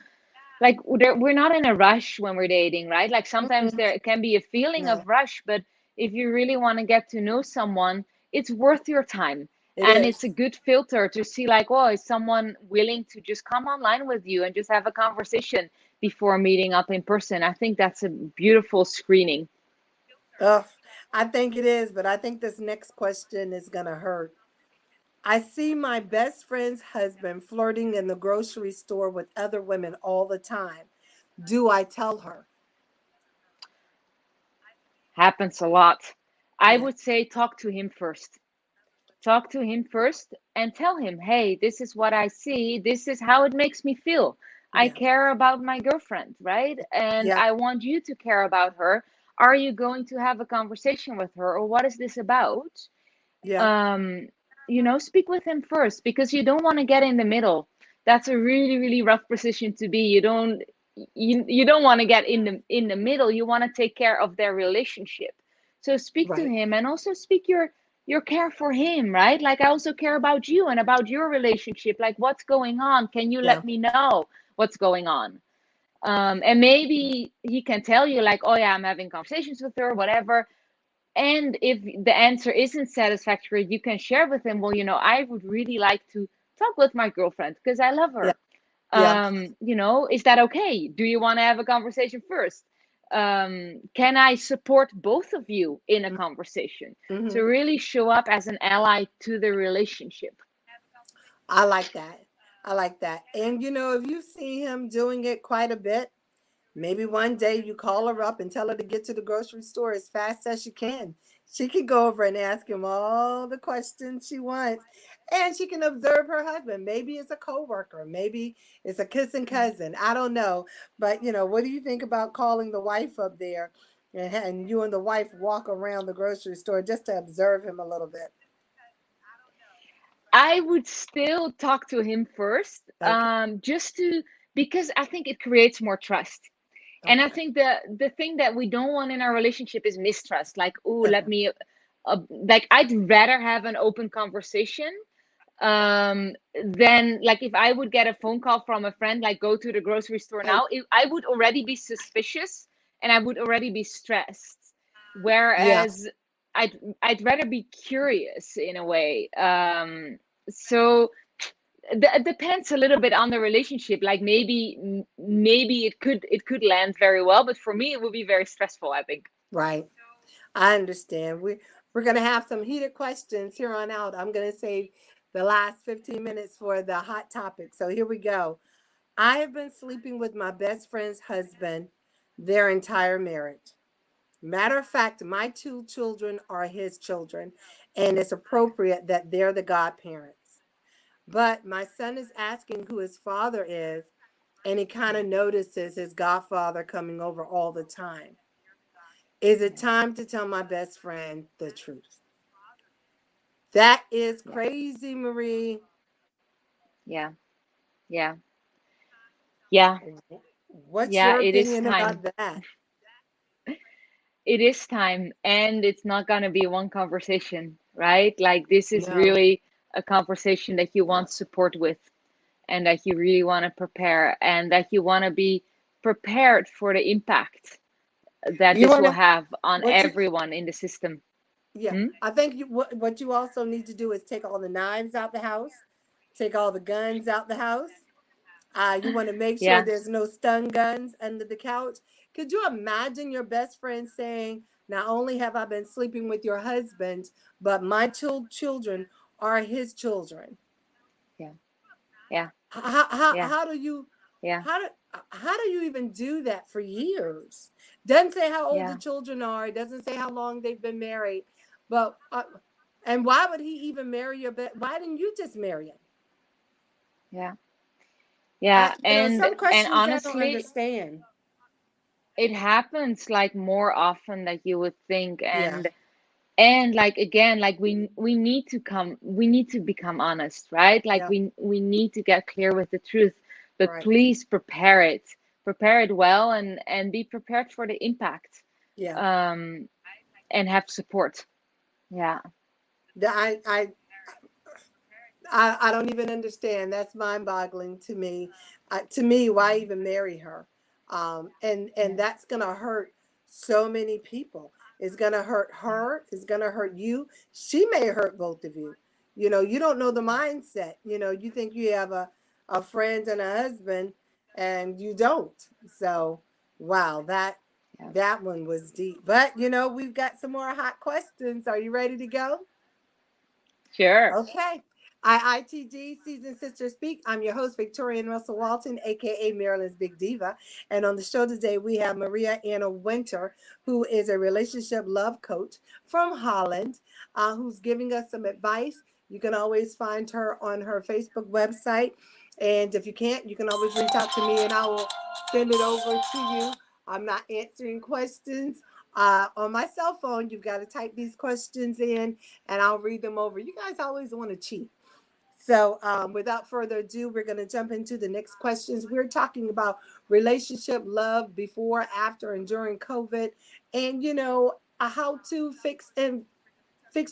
like, we're not in a rush when we're dating, right? Like sometimes mhm, there can be a feeling yeah, of rush, but if you really want to get to know someone, it's worth your time. it And it's a is. good filter to see, like, oh, is someone willing to just come online with you and just have a conversation before meeting up in person? I think that's a beautiful screening. Ugh, I think it is, but I think this next question is gonna hurt. I see my best friend's husband flirting in the grocery store with other women all the time. Do I tell her? Happens a lot. I Yeah, would say talk to him first. Talk to him first and tell him, hey, this is what I see. This is how it makes me feel. I yeah, care about my girlfriend, right? And yeah, I want you to care about her. Are you going to have a conversation with her, or what is this about? yeah, um Speak with him first, because you don't want to get in the middle. That's a really, really rough position to be. You don't want to get in the middle. You want to take care of their relationship. So speak to right. him, and also speak your care for him, right? Like, I also care about you and about your relationship. Like, what's going on? Can you Yeah, let me know what's going on? And maybe he can tell you, like, oh yeah, I'm having conversations with her, whatever. And if the answer isn't satisfactory, you can share with him, well, I would really like to talk with my girlfriend because I love yeah, her. yeah, Is that okay? Do you want to have a conversation first? Can I support both of you in a conversation? So mm-hmm. really show up as an ally to the relationship. I like that. I like that. And if you see him doing it quite a bit, maybe one day you call her up and tell her to get to the grocery store as fast as she can. She can go over and ask him all the questions she wants. And she can observe her husband. Maybe it's a coworker. Maybe it's a kissing cousin. I don't know. But, what do you think about calling the wife up there, and you and the wife walk around the grocery store just to observe him a little bit? I would still talk to him first, Okay. just to because I think it creates more trust. And I Okay. think the thing that we don't want in our relationship is mistrust. Like, oh, like, I'd rather have an open conversation, than, like, if I would get a phone call from a friend, like, go to the grocery store Hey, now, I would already be suspicious and I would already be stressed. yeah. Whereas I'd rather be curious in a way. So it depends a little bit on the relationship. Like, maybe it could land very well, but for me it would be very stressful, I think. Right. I understand. We're going to have some heated questions here on out. I'm going to save the last 15 minutes for the hot topic. So here we go. I have been sleeping with my best friend's husband their entire marriage. Matter of fact, my two children are his children, and it's appropriate that they're the godparents. But my son is asking who his father is, and he kind of notices his godfather coming over all the time. Is it time to tell my best friend the truth? That is Yeah. crazy, Marie. Yeah. Yeah. Yeah. What's Yeah. your It is opinion time. about that? It is time, and it's not going to be one conversation, right? Like, this is No. really a conversation that you want support with, and that you really want to prepare, and that you want to be prepared for the impact that You this want will to, have on what you, everyone in the system. yeah, Hmm? I think what you also need to do is take all the knives out the house, take all the guns out the house. You want to make sure Yeah. there's no stun guns under the couch. Could you imagine your best friend saying, not only have I been sleeping with your husband, but my two children are his children? Yeah. Yeah. Yeah. How do you Yeah. how do how do you even do that for years? Doesn't say how old the Yeah. children are. It doesn't say how long they've been married. But and why would he even marry your best? Why didn't you just marry him? Yeah. Yeah. Some And questions I don't honestly, understand. it happens like more often than you would think. Yeah, And like, again, like, we need to become honest, right? Like, yeah, we need to get clear with the truth. But right. please prepare it well, and be prepared for the impact, Yeah. um and have support. Yeah. The, I don't even understand. That's mind-boggling to me. To me, why even marry her? And Yeah. that's gonna hurt so many people. It's gonna hurt her. It's gonna hurt you. She may hurt both of you. You don't know the mindset. You think you have a friend and a husband, and you don't. So, wow, that Yeah. that one was deep. But we've got some more hot questions. Are you ready to go? Sure. Okay. IITG Season Sister Speak. I'm your host, Victorianne Russell Walton, aka Maryland's Big Diva. And on the show today, we have Maria Anna Winter, who is a relationship love coach from Holland, who's giving us some advice. You can always find her on her Facebook website. And if you can't, you can always reach out to me and I will send it over to you. I'm not answering questions on my cell phone. You've got to type these questions in and I'll read them over. You guys always want to cheat. So, without further ado, we're going to jump into the next questions. We're talking about relationship love before, after, and during COVID, and how to fix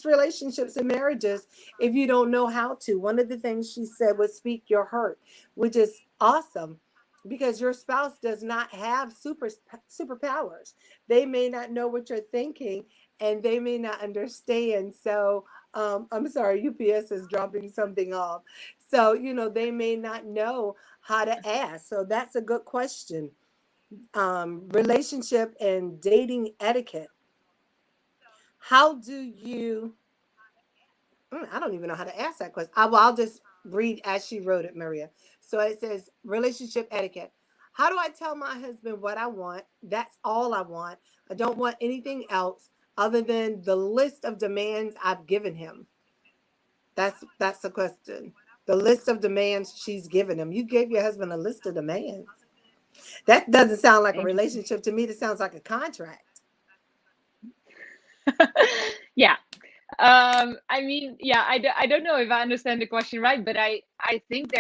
relationships and marriages if you don't know how to. One of the things she said was speak your hurt, which is awesome because your spouse does not have superpowers. They may not know what you're thinking and they may not understand. So, I'm sorry, UPS is dropping something off. So, they may not know how to ask. So, that's a good question. Relationship and dating etiquette. How do you I don't even know how to ask that question. I'll just read as she wrote it, Maria. So it says relationship etiquette. How do I tell my husband what I want? That's all I want. I don't want anything else other than the list of demands I've given him. That's the question. The list of demands she's given him. You gave your husband a list of demands. That doesn't sound like a Interesting. relationship to me. That sounds like a contract. Yeah. I mean, yeah, I don't know if I understand the question right, but I think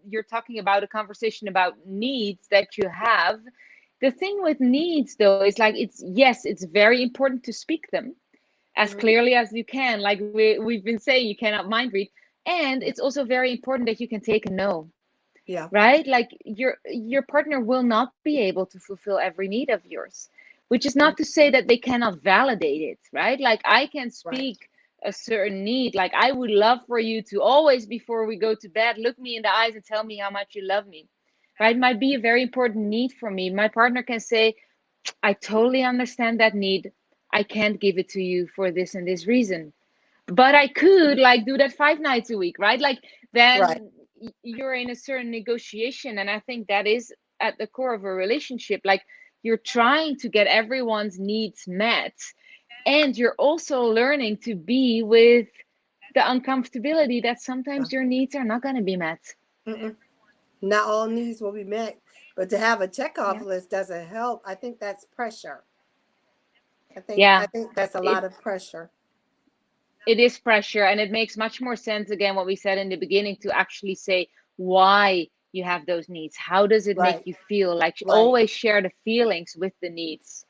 you're talking about a conversation about needs that you have. The thing with needs, though, is like, it's very important to speak them as Hmm. clearly as you can. Like, we've been saying, you cannot mind read, and Yeah. it's also very important that you can take a no, Yeah. right? Like, your partner will not be able to fulfill every need of yours, which is not Mhm. to say that they cannot validate it, right? Like, I can Right. speak a certain need, like, I would love for you to always, before we go to bed, look me in the eyes and tell me how much you love me, right? Might be a very important need for me. My partner can say, I totally understand that need. I can't give it to you for this and this reason. But I could like do that 5 nights a week, right? Like Right. then you're in a certain negotiation. And I think that is at the core of a relationship. Like you're trying to get everyone's needs met. And you're also learning to be with the uncomfortability that Yeah. sometimes your needs are not going to be met. Mm-mm. Not all needs will be met, but to have a checkoff Yeah. list doesn't help. I think that's pressure. I Yeah. think that's a It lot of pressure. it is pressure, and it makes much more sense again what we said in the beginning to actually say why you have those needs. How does it make Right. you feel? Like Right. always share the feelings with the needs.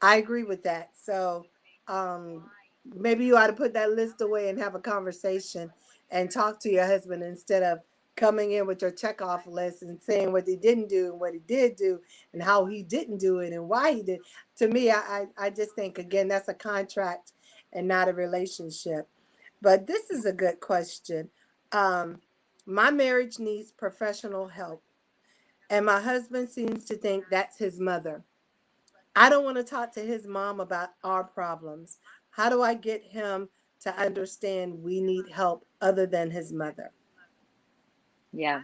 I agree with that. So um, maybe you ought to put that list away and have a conversation and talk to your husband instead of coming in with your checkoff list and saying what he didn't do and what he did do and how he didn't do it and why he did. To me, I just think, again, that's a contract and not a relationship. But this is a good question. Um, my marriage needs professional help, and my husband seems to think that's his mother. I don't want to talk to his mom about our problems. How do I get him to understand we need help other than his mother? Yeah.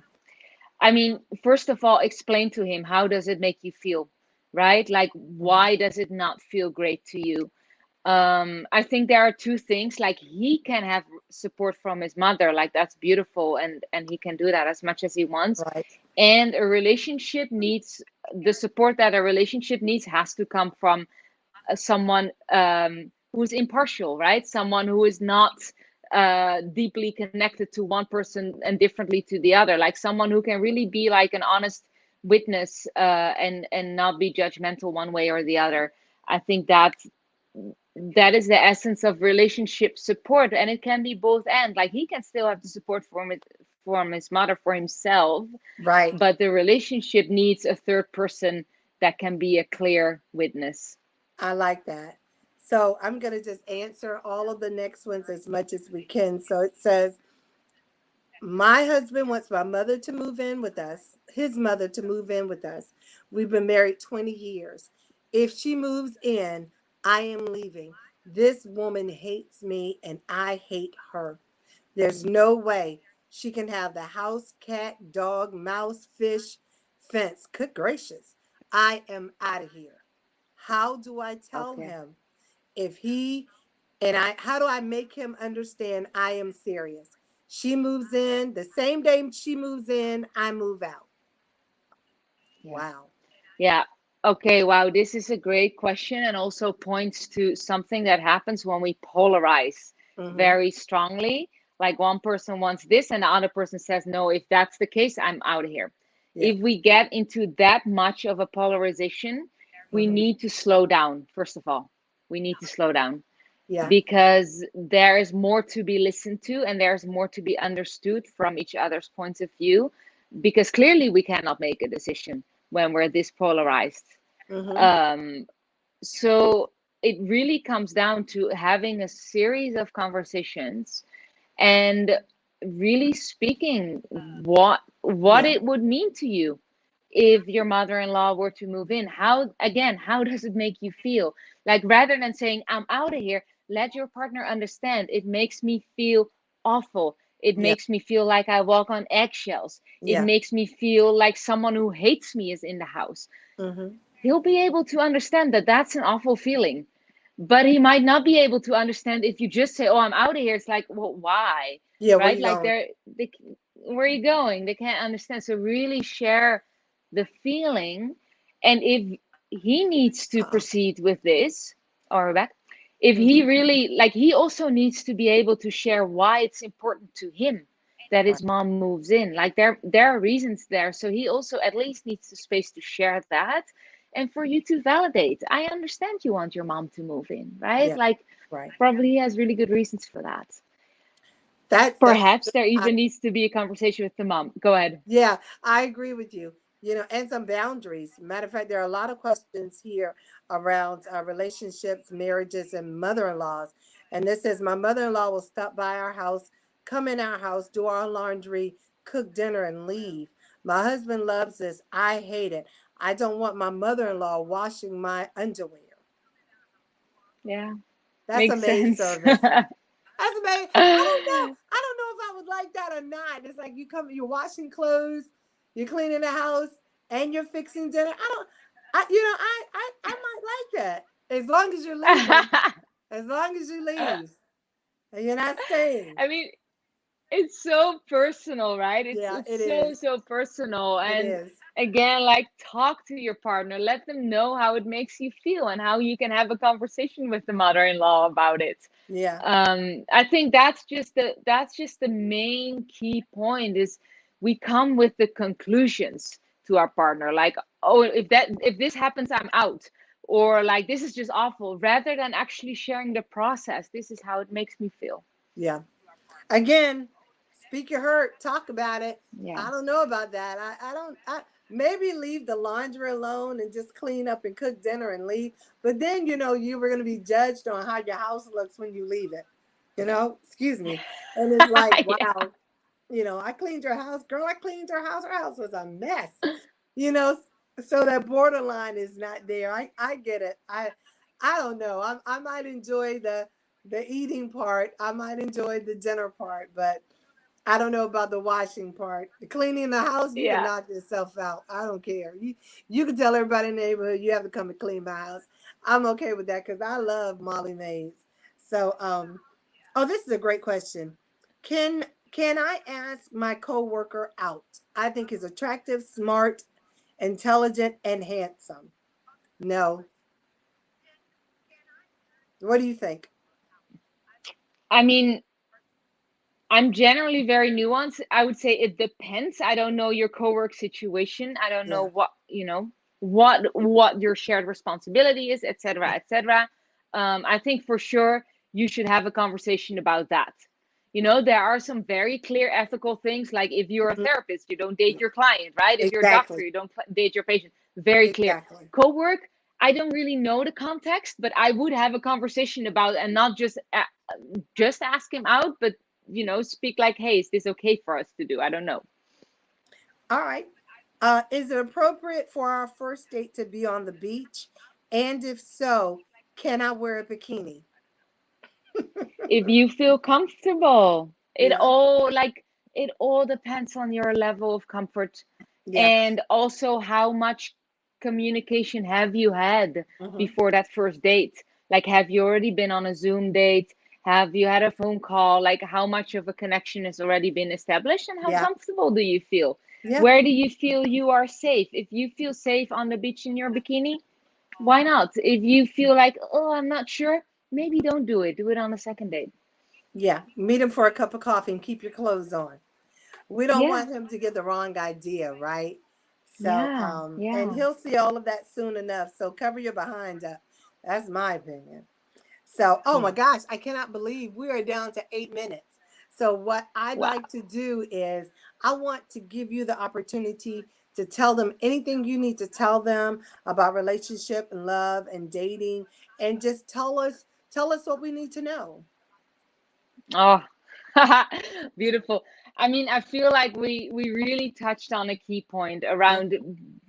I mean, first of all, explain to him how does it make you feel, right? Like Mhm. why does it not feel great to you? I think there are two things. Like he can have support from his mother, like that's beautiful, and he can do that as much as he wants. Right. And a relationship needs the support that a relationship needs has to come from someone who's impartial, right? Someone who is not deeply connected to one person and differently to the other, like someone who can really be like an honest witness and not be judgmental one way or the other. I think that is the essence of relationship support, and it can be both and. Like he can still have the support from his mother for himself, Right. but the relationship needs a third person that can be a clear witness. I like that. So I'm going to just answer all of the next ones as much as we can. So it says, my husband wants my mother to move in with us, his mother to move in with us. We've been married 20 years. If she moves in, I am leaving. This woman hates me and I hate her. There's no way she can have the house, cat, dog, mouse, fish, fence. Good gracious. I am out of here. How do I tell Okay. him if he and how do I make him understand I am serious? She moves in, the same day she moves in, I move out. Yeah. Wow. Yeah. Okay. Wow. This is a great question and also points to something that happens when we polarize Mm-hmm. very strongly. Like one person wants this and the other person says, no, if that's the case, I'm out of here. Yeah. If we get into that much of a polarization, we Mm-hmm. need to slow down, first of all. We need to slow down Yeah. because there is more to be listened to and there's more to be understood from each other's points of view, because clearly we cannot make a decision when we're this polarized. Mm-hmm. um, so it really comes down to having a series of conversations and really speaking what Yeah. it would mean to you if your mother-in-law were to move in. How does it make you feel? Like rather than saying I'm out of here, let your partner understand it makes me feel awful. It Yeah. makes me feel like I walk on eggshells. It Yeah. makes me feel like someone who hates me is in the house. Mm-hmm. He'll be able to understand that that's an awful feeling, but he might not be able to understand if you just say, oh, I'm out of here. It's like, well, why? Yeah. Where Right? you Like going? where are you going? They can't understand. So really share the feeling. And if he needs to Uh-uh. proceed with this, or back, if he Mm-hmm. really, like, he also needs to be able to share why it's important to him that Right. his mom moves in. Like there are reasons there. So he also at least needs the space to share that and for you to validate. I understand you want your mom to move in, right? Yeah. Like Right. probably he has really good reasons for that. That's Perhaps there I, even needs to be a conversation with the mom. Go ahead. yeah, I agree with you. You know, and some boundaries. Matter of fact, there are a lot of questions here around relationships, marriages, and mother-in-laws. And this says, my mother-in-law will stop by our house, come in our house, do our laundry, cook dinner, and leave. My husband loves this. I hate it. I don't want my mother-in-law washing my underwear. Yeah. That's a Makes maid sense. service. That's amazing. I don't know if I would like that or not. It's like you're washing clothes, you're cleaning the house, and you're fixing dinner. I might like that as long as you're leaving. As long as you leave and you're not staying. I mean, it's so personal, right? it's Yeah, it it's so is. so personal. It And is. again, like, talk to your partner, let them know how it makes you feel and how you can have a conversation with the mother-in-law about it. Yeah. I think that's just the main key point is we come with the conclusions to our partner, like, oh, if this happens, I'm out, or like, this is just awful, rather than actually sharing the process. This is how it makes me feel. Yeah. Again, speak your hurt, talk about it. Yeah. I don't know about that. I don't I maybe leave the laundry alone and just clean up and cook dinner and leave. But then you were gonna be judged on how your house looks when you leave it. Excuse me. And it's like, Yeah. wow, I cleaned your house, girl. I cleaned her house. Her house was a mess. You know, so that borderline is not there. I get it. I don't know. I might enjoy the eating part. I might enjoy the dinner part, but I don't know about the washing part. The cleaning the house, you can Yeah. knock yourself out. I don't care. You can tell everybody in the neighborhood you have to come and clean my house. I'm okay with that because I love Molly Mays. So oh, this is a great question. Can can I ask my coworker out? I think he's attractive, smart, intelligent, and handsome. No. What do you think? I mean, I'm generally very nuanced. I would say it depends. I don't know your co-work situation. I don't know Yeah. what your shared responsibility is, etc., etc. I think for sure you should have a conversation about that. There are some very clear ethical things, like if you're a Mhm. therapist, you don't date your client, right? If you're a doctor, Exactly. you don't date your patient. Very clear. Exactly. Co-work, I don't really know the context, but I would have a conversation about, and not just ask him out, but speak like, hey, is this okay for us to do? I don't know. All right. Is it appropriate for our first date to be on the beach? And if so, can I wear a bikini? If you feel comfortable, Yeah. it all depends on your level of comfort, Yeah. and also how much communication have you had Hmm. before that first date. Like, have you already been on a Zoom date? Have you had a phone call? Like, how much of a connection has already been established, and how Yeah. comfortable do you feel? Yeah. Where do you feel you are safe? If you feel safe on the beach in your bikini, why not? If you feel like, oh, I'm not sure, maybe don't do it. Do it on a second date. Yeah. Meet him for a cup of coffee and keep your clothes on. We don't Yeah, want him to get the wrong idea, right? So, yeah, and yeah. he'll see all of that soon enough. So cover your behind up. That's my opinion. So, oh my Yeah. gosh, I cannot believe we are down to 8 minutes. So, what I'd Wow. like to do is, I want to give you the opportunity to tell them anything you need to tell them about relationship and love and dating, and just tell us what we need to know. Oh, beautiful. I mean, I feel like we really touched on a key point Mm, around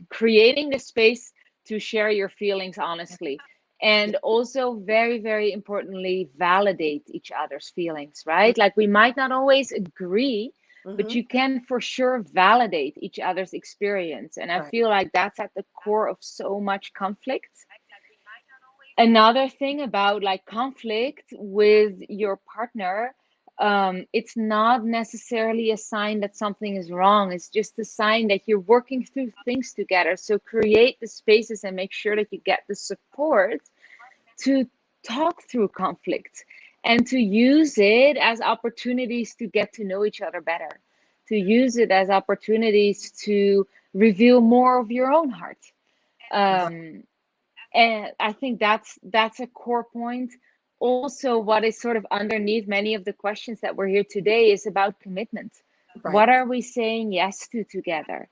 creating the space to share your feelings honestly. yeah. And also, very, very importantly, validate each other's feelings, Mm, right? Like, we might not always agree, but mm-hmm. you can for sure validate each other's experience. And I Right. feel like that's at the core of so much conflict. Another thing about, like, conflict with your partner, it's not necessarily a sign that something is wrong. It's just a sign that you're working through things together. So create the spaces and make sure that you get the support to talk through conflict, and to use it as opportunities to get to know each other better, to use it as opportunities to reveal more of your own heart. That, um, and I think that's a core point. Also, what is sort of underneath many of the questions that we're here today is about commitment. right. What are we saying yes to together?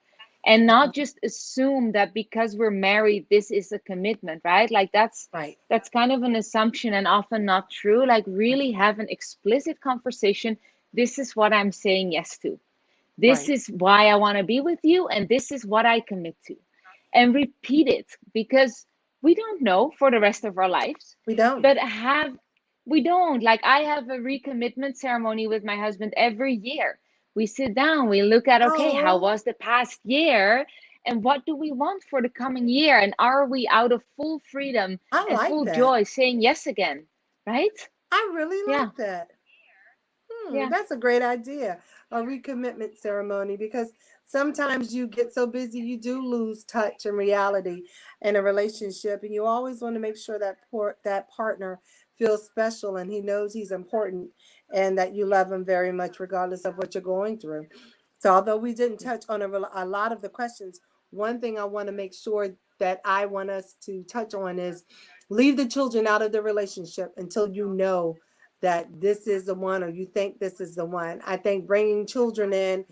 And not just assume that because we're married, this is a commitment, right? Like, Right. that's kind of an assumption and often not true. Like, really have an explicit conversation. This is what I'm saying yes to. This Right. is why I want to be with you, and this is what I commit to. And repeat it, because we don't know for the rest of our lives, We don't. but we don't. Like, I have a recommitment ceremony with my husband every year. We sit down, we look at, okay, how Oh, was the past year? And what do we want for the coming year? And are we out of full freedom I and like full that. joy saying yes again? Right? I really Yeah. like that. Yeah. That's a great idea. A recommitment ceremony, because sometimes you get so busy you do lose touch in reality in a relationship, and you always want to make sure that that partner feels special and he knows he's important and that you love him very much regardless of what you're going through. So although we didn't touch on a lot of the questions, one thing I want to make sure that I want us to touch on is leave the children out of the relationship until you know that this is the one, or you think this is the one. I think bringing children in,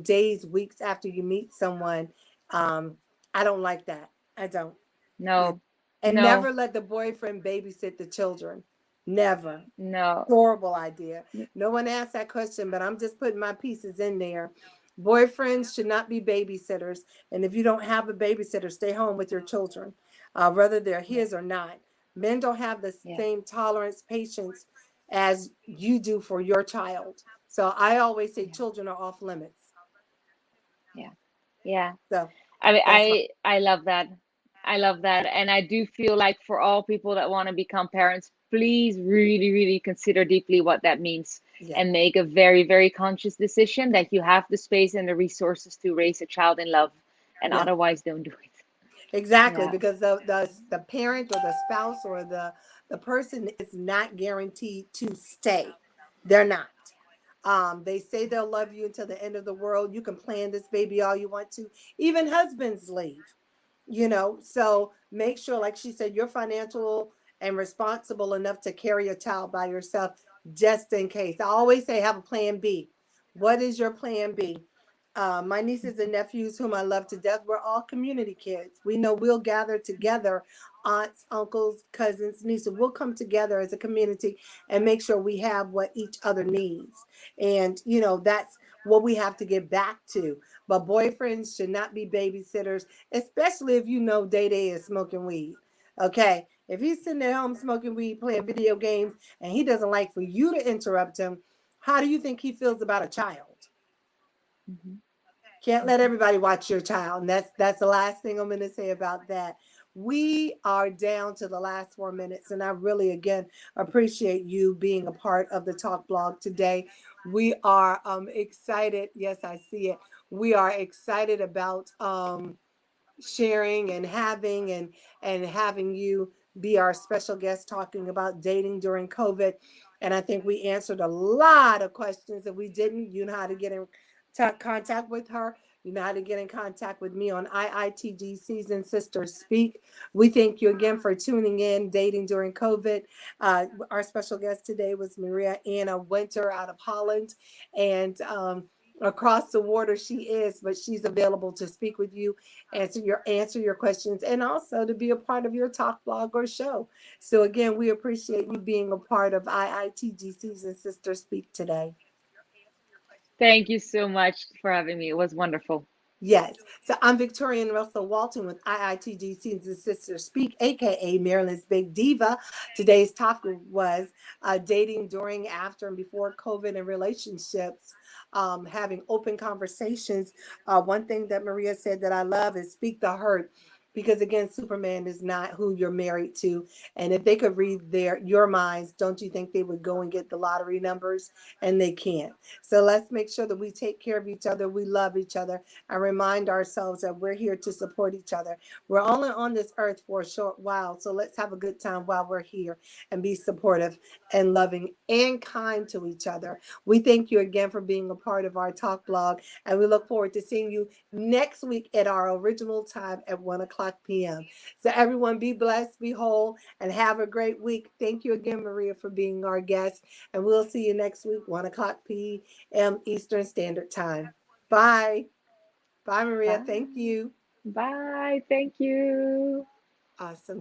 days, weeks after you meet someone, um, I don't like that. I don't. You know, No. and No. never let the boyfriend babysit the children. Never. No. Horrible idea. No one asked that question, but I'm just putting my pieces in there. Boyfriends should not be babysitters. And if you don't have a babysitter, stay home with your children, whether they're Yeah. his or not. Men don't have the Yeah. same tolerance, patience as you do for your child. So I always say Yeah. children are off limits. Yeah. Yeah. So I mean, that's my, I love that. I love that. And I do feel like for all people that want to become parents, please really, really consider deeply what that means yeah. and make a very, very conscious decision that you have the space and the resources to raise a child in love, and Yeah. otherwise don't do it. Exactly, Yeah. because the parent or the spouse or the person is not guaranteed to stay. They're not. They say they'll love you until the end of the world. You can plan this baby all you want to. Even husbands leave. So make sure, like she said, you're financial and responsible enough to carry a child by yourself, just in case. I always say have a plan B. What is your plan B? My nieces and nephews, whom I love to death, we're all community kids. We know we'll gather together, aunts, uncles, cousins, nieces. We'll come together as a community and make sure we have what each other needs. And, that's what we have to get back to. But boyfriends should not be babysitters, especially if you know Day Day is smoking weed. Okay. If he's sitting at home smoking weed, playing video games, and he doesn't like for you to interrupt him, how do you think he feels about a child? Hmm. Can't let Hmm. everybody watch your child. And that's the last thing I'm going to say about that. We are down to the last 4 minutes, and I really again appreciate you being a part of the Talk Blog today. We are excited. Yes, I see it. We are excited about sharing and having you be our special guest talking about dating during COVID. And I think we answered a lot of questions that we didn't. You know how to get in contact with her. You know how to get in contact with me on IITG Season Sisters Speak. We thank you again for tuning in, Dating During COVID. Our special guest today was Maria Anna Winter out of Holland. And across the water she is, but she's available to speak with you, answer your questions, and also to be a part of your talk blog or show. So again, we appreciate you being a part of IITG Season Sister Speak today. Thank you so much for having me. It was wonderful. Yes. So I'm Victorianne Russell Walton with IITG Season Sister Speak, aka Maryland's Big Diva. Today's topic was dating during, after, and before COVID and relationships. Having open conversations. One thing that Maria said that I love is speak the hurt. Because again, Superman is not who you're married to. And if they could read your minds, don't you think they would go and get the lottery numbers? And they can't. So let's make sure that we take care of each other. We love each other and remind ourselves that we're here to support each other. We're only on this earth for a short while. So let's have a good time while we're here and be supportive and loving and kind to each other. We thank you again for being a part of our talk blog. And we look forward to seeing you next week at our original time at 1 o'clock p.m. So everyone be blessed, be whole, and have a great week. Thank you again, Maria, for being our guest. And we'll see you next week, 1 o'clock p.m. Eastern Standard Time. Bye. Bye, Maria. Thank Bye. you. Bye. Thank you. Awesome.